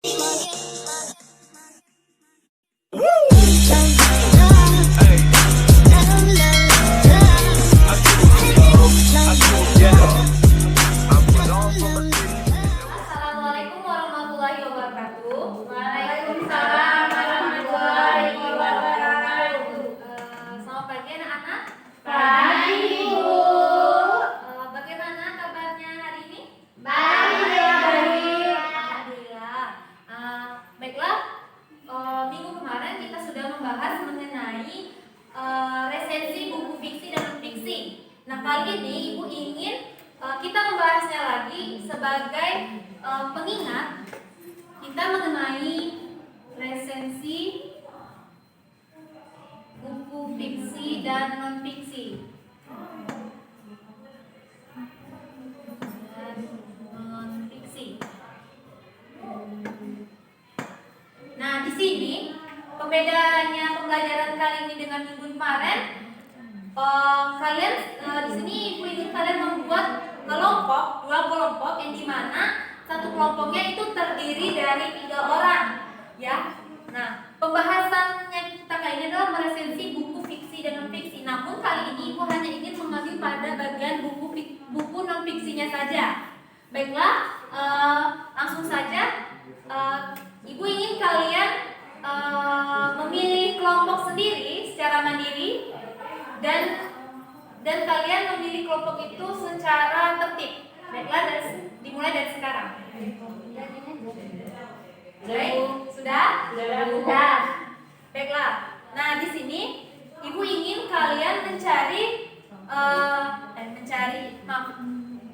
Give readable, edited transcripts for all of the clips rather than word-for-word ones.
Assalamualaikum warahmatullahi wabarakatuh. Waalaikumsalam warahmatullahi wabarakatuh. Selamat pagi anak-anak. Pagi, Bu. Bagaimana kabarnya hari ini? Baik. Alhamdulillah. Baiklah, minggu kemarin kita sudah membahas mengenai resensi buku fiksi dan non-fiksi. Nah, kali ini Ibu ingin kita membahasnya lagi sebagai pengingat kita mengenai resensi buku fiksi dan non-fiksi. Nah, di sini perbedaannya pembelajaran kali ini dengan minggu kemarin. Kalian di sini Ibu ingin kalian membuat dua kelompok yang dimana satu kelompoknya itu terdiri dari 3 orang, ya. Nah, pembahasannya kita kali ini adalah meresensi buku fiksi dan non fiksi. Namun kali ini Ibu hanya ingin mengambil pada bagian buku non fiksinya saja. Baiklah, langsung saja. Ibu ingin kalian memilih kelompok sendiri secara mandiri dan kalian memilih kelompok itu secara tertib. Baiklah, dimulai dari sekarang. Sudah? Baiklah. Nah, di sini Ibu ingin kalian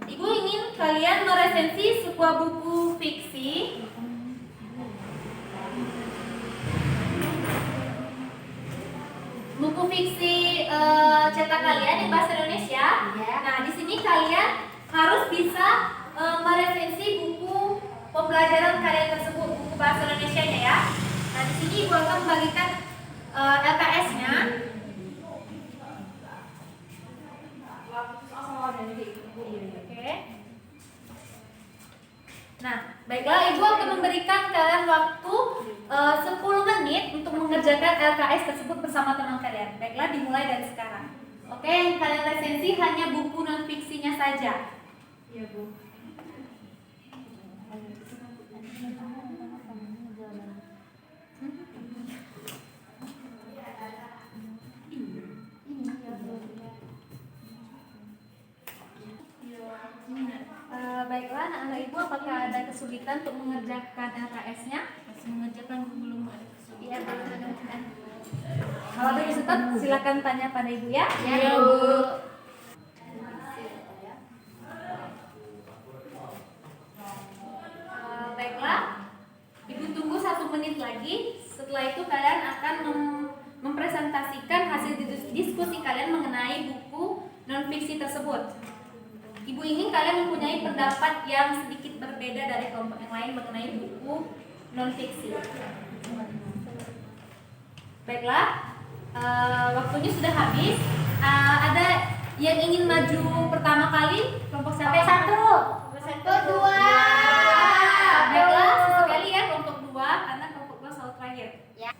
Ibu ingin kalian meresensi sebuah buku fiksi cetak kalian di bahasa Indonesia. Nah, di sini kalian harus bisa meresensi buku pembelajaran kalian tersebut, buku bahasa Indonesianya ya. Nah, di sini Ibu akan membagikan LKS-nya. Oke. Nah, baiklah, Ibu akan memberikan kalian waktu 10 menit untuk mengerjakan LKS tersebut bersama teman kalian. Baiklah, dimulai dari sekarang. Oke, yang kalian resensi hanya buku non fiksinya saja. Iya, Bu. Baiklah, anak-anak Ibu, apakah ada kesulitan untuk mengerjakan LKS-nya? Masih mengerjakan belum ada kesulitan. Iya, belum. Kalau ada kesulitan, silakan tanya pada Ibu ya. Iya, Bu. Baiklah, Ibu tunggu 1 menit lagi. Setelah itu kalian akan mempresentasikan hasil diskusi kalian mengenai buku non fiksi tersebut. Ibu ingin kalian mempunyai pendapat yang sedikit berbeda dari kelompok yang lain mengenai buku non fiksi. Baiklah, waktunya sudah habis. Ada yang ingin maju pertama kali? Kelompok siapa? Kelompok 2. Baiklah, sesekali ya kelompok 2 karena kelompok 2 selalu terakhir. Ya.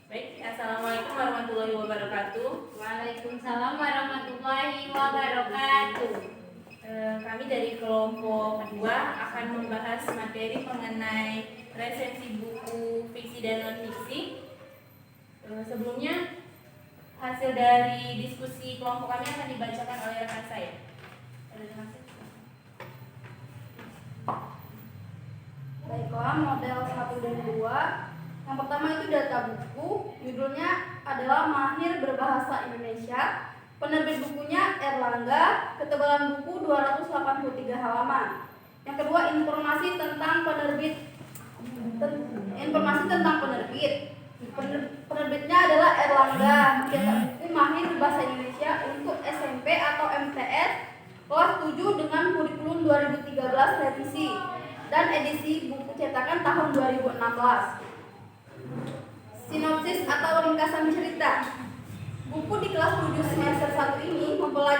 Baik, assalamualaikum warahmatullahi wabarakatuh. Waalaikumsalam warahmatullahi wabarakatuh. Kami dari kelompok 2 akan membahas materi mengenai resensi buku fiksi dan non fiksi. Sebelumnya, hasil dari diskusi kelompok kami akan dibacakan oleh rekan saya. Baiklah, model 1 dan 2. Yang pertama itu data buku, judulnya adalah Mahir Berbahasa Indonesia. Penerbit bukunya Erlangga, ketebalan buku 283 halaman. Yang kedua, informasi tentang penerbit. Penerbitnya adalah Erlangga, mencetak buku Mahir Berbahasa Indonesia untuk SMP atau MTS kelas 7 dengan kurikulum 2013 revisi dan edisi buku cetakan tahun 2016. Sinopsis atau ringkasan cerita. Buku di kelas 7 semester 1 ini mempelajari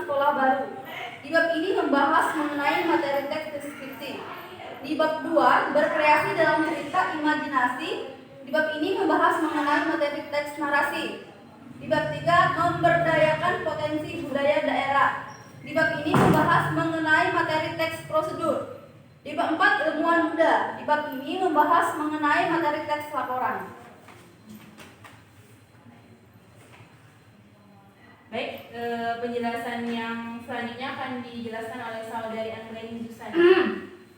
sekolah baru. Di bab ini membahas mengenai materi teks deskripsi. Di bab 2, berkreasi dalam cerita imajinasi. Di bab ini membahas mengenai materi teks narasi. Di bab 3, memberdayakan potensi budaya daerah. Di bab ini membahas mengenai materi teks prosedur. Di bab 4, ilmuwan muda. Di bab ini membahas mengenai materi teks laporan. Baik, penjelasan yang selanjutnya akan dijelaskan oleh saudari Anggreni Jusani.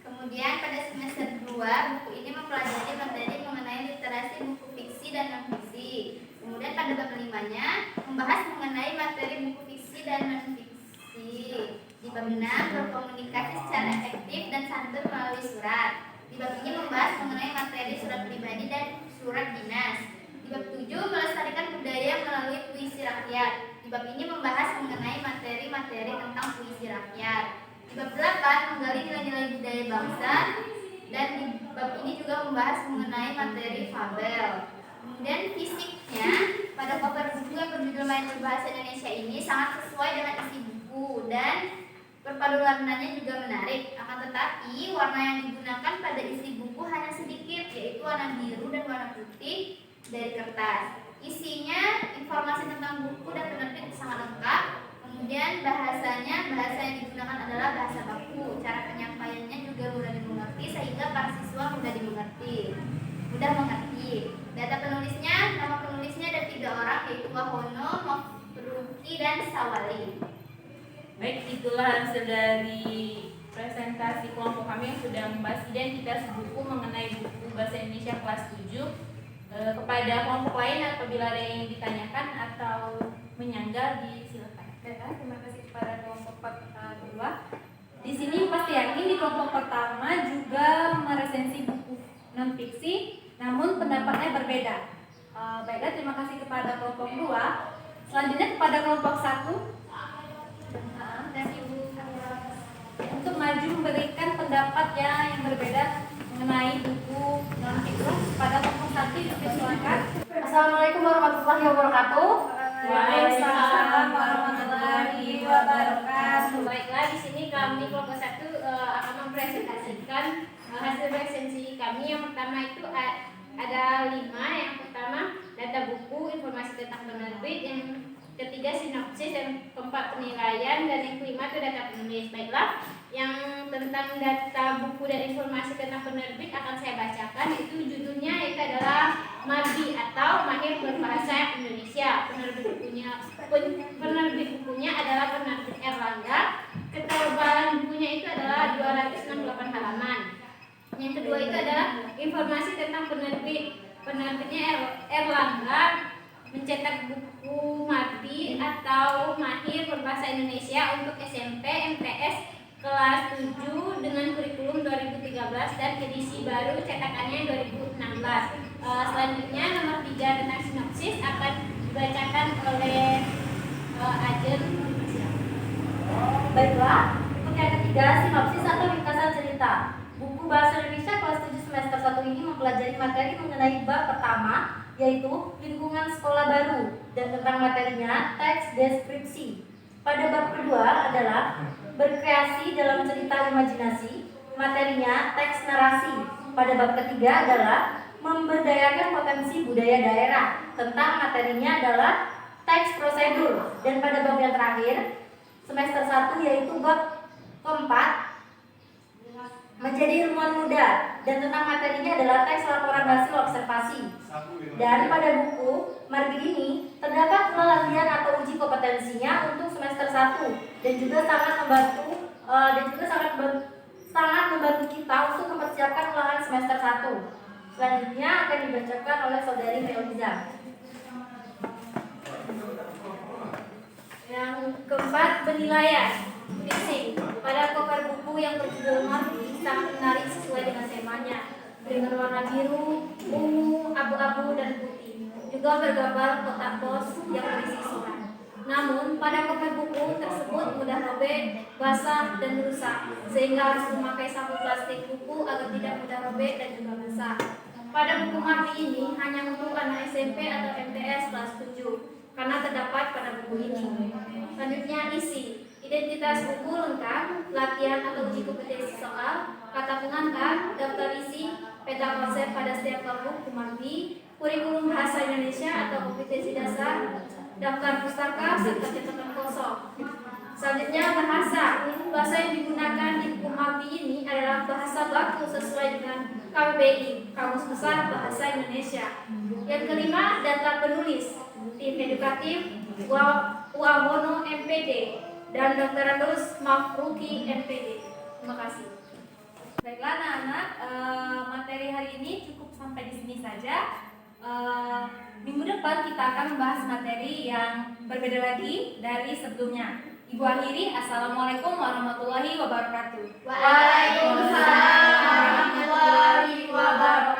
Kemudian pada semester 2, buku ini mempelajari materi mengenai literasi buku fiksi dan non-fiksi. Kemudian pada bab 5-nya membahas mengenai materi buku fiksi dan non-fiksi. Di bab 6, berkomunikasi secara efektif dan santun melalui surat. Di bab ini membahas mengenai materi surat pribadi dan surat dinas. Di bab 7, melestarikan budaya melalui puisi rakyat. Di bab ini membahas mengenai materi-materi tentang puisi rakyat. Di bab 8, menggali nilai-nilai budaya bangsa. Dan di bab ini juga membahas mengenai materi fabel. Kemudian fisiknya, pada cover buku yang berjudul Main Berbahasa Indonesia ini sangat sesuai dengan isi buku dan perpaduan warnanya juga menarik. Akan tetapi, warna yang digunakan pada isi buku hanya sedikit, yaitu warna biru dan warna putih dari kertas. Isinya informasi tentang buku dan penerbit sangat lengkap. Kemudian bahasa yang digunakan adalah bahasa baku. Cara penyampaiannya juga mudah dimengerti sehingga para siswa mudah mengerti. Data penulisnya, nama penulisnya ada 3 orang, yaitu Wahono, Mofruki, dan Sawali. Baik, itulah hasil dari presentasi kelompok kami yang sudah membahas identitas buku mengenai buku Bahasa Indonesia kelas 7. Kepada kelompok lain apabila ada yang ditanyakan atau menyanggah disilakan. Terima kasih kepada kelompok kedua. Di sini pasti yakin di kelompok pertama juga meresensi buku non fiksi, namun pendapatnya berbeda. Baiklah, terima kasih kepada kelompok 2. Selanjutnya kepada kelompok 1. Untuk maju memberikan pendapatnya yang berbeda mengenai buku non fiksi pada kelompok 1 dipersilakan. Assalamualaikum warahmatullahi wabarakatuh. Waalaikumsalam warahmatullahi wabarakatuh. Baiklah, di sini kami kelompok 1 akan mempresentasikan hasil resensi kami. Yang pertama itu ada 5. Yang pertama data buku, informasi tentang penerbit. Yang ketiga sinopsis, yang keempat penilaian, dan yang kelima itu data penulis. Baiklah, yang tentang data buku dan informasi tentang penerbit akan saya bacakan. Itu judulnya itu adalah MABI atau Mahir Berbahasa Indonesia. Penerbit bukunya adalah penerbit Erlangga. Ketebalan bukunya itu adalah 268 halaman. Yang kedua itu adalah informasi tentang penerbit. Penerbitnya Erlangga mencetak buku MABI atau Mahir Berbahasa Indonesia untuk SMP, MTS kelas 7 dengan kurikulum 2013 dan edisi baru cetakannya 2016. Selanjutnya nomor 3 tentang sinopsis akan dibacakan oleh Ajen. Baiklah, untuk yang ketiga, sinopsis atau ringkasan cerita. Buku Bahasa Indonesia kelas 7 semester 1 ini mempelajari materi mengenai bab pertama, yaitu lingkungan sekolah baru, dan tentang materinya teks deskripsi. Pada bab kedua adalah berkreasi dalam cerita imajinasi, materinya teks narasi. Pada bab ketiga adalah memberdayakan potensi budaya daerah, tentang materinya adalah teks prosedur. Dan pada bab yang terakhir semester 1 yaitu bab keempat, menjadi ilmuwan muda, dan tentang materinya adalah teks laporan hasil observasi. Dan pada buku MABI ini terdapat pelatihan atau uji kompetensinya untuk semester 1 dan juga sangat membantu kita untuk mempersiapkan ulangan semester 1. Selanjutnya akan dibacakan oleh saudari Melisa. Yang keempat, penilaian fiksi. Pada cover buku yang berjudul MABI sangat menarik sesuai dengan temanya, dengan warna biru, ungu, abu-abu, dan putih. Juga bergambar kotak pos yang berisi surat. Namun, pada cover buku tersebut mudah robek, basah, dan rusak, sehingga harus memakai sapu plastik buku agar tidak mudah robek dan juga basah. Pada buku MABI ini hanya untuk anak SMP atau MTS kelas 7, karena terdapat pada buku ini. Selanjutnya isi. identitas buku lengkap, latihan atau uji kompetensi soal, kata pengantar, daftar isi, peta konsep pada setiap kelompok Kumardi, kurikulum bahasa Indonesia atau kompetensi dasar, daftar pustaka, serta catatan kosong. Selanjutnya bahasa. Bahasa yang digunakan di Kumardi ini adalah bahasa baku sesuai dengan KBBI, Kamus Besar Bahasa Indonesia. Yang kelima, data penulis. Tim edukatif Wabono MPD dan Dr. Randus Mafruki MPD. Terima kasih. Baiklah anak-anak, materi hari ini cukup sampai di sini saja. Minggu depan kita akan membahas materi yang berbeda lagi dari sebelumnya. Ibu akhiri, Assalamualaikum warahmatullahi wabarakatuh. Waalaikumsalam warahmatullahi wabarakatuh.